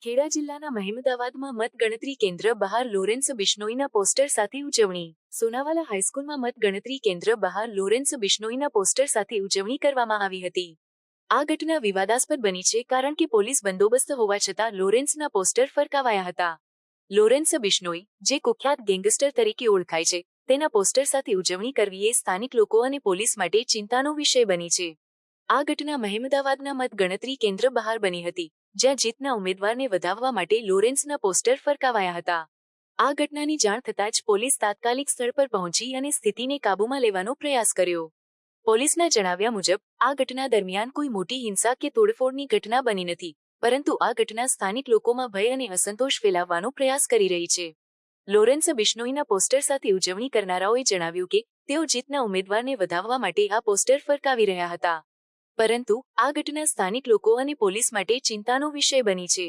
ખેડા જિલ્લાના મહેમદાવાદમાં મતગણતરી કેન્દ્ર બહાર લોરેન્સ બિશ્નોઈના પોસ્ટર સાથે ઉજવણી. સોનાવાલા હાઈસ્કૂલમાં મતગણતરી કેન્દ્ર બહાર લોરેન્સ બિશ્નોઈના પોસ્ટર સાથે ઉજવણી કરવામાં આવી હતી. આ ઘટના વિવાદાસ્પદ બની છે કારણ કે પોલીસ બંદોબસ્ત હોવા છતાં લોરેન્સના પોસ્ટર ફરકાવાયા હતા. લોરેન્સ બિશ્નોઈ, જે કુખ્યાત ગેંગસ્ટર તરીકે ઓળખાય છે, તેના પોસ્ટર સાથે ઉજવણી કરવી એ સ્થાનિક લોકો અને પોલીસ માટે ચિંતાનો વિષય બની છે. આ ઘટના મહેમદાવાદના મતગણતરી કેન્દ્ર બહાર બની હતી, જ્યાં જીતના ઉમેદવારને વધાવવા માટે લોરેન્સના પોસ્ટર ફરકાવાયા હતા. આ ઘટનાની જાણ થતાં જ પોલીસ તાત્કાલિક સ્થળ પર પહોંચી અને સ્થિતિને કાબૂમાં લેવાનો પ્રયાસ કર્યો. પોલીસના જણાવ્યા મુજબ, આ ઘટના દરમિયાન કોઈ મોટી હિંસા કે તોડફોડની ઘટના બની નથી, પરંતુ આ ઘટના સ્થાનિક લોકોમાં ભય અને અસંતોષ ફેલાવવાનો પ્રયાસ કરી રહી છે. લોરેન્સ બિશ્નોઈના પોસ્ટર સાથે ઉજવણી કરનારાઓએ જણાવ્યું કે તેઓ જીતના ઉમેદવારને વધાવવા માટે આ પોસ્ટર ફરકાવી રહ્યા હતા. પરંતુ આ ઘટના સ્થાનિક લોકો અને પોલીસ માટે ચિંતાનો વિષય બની છે.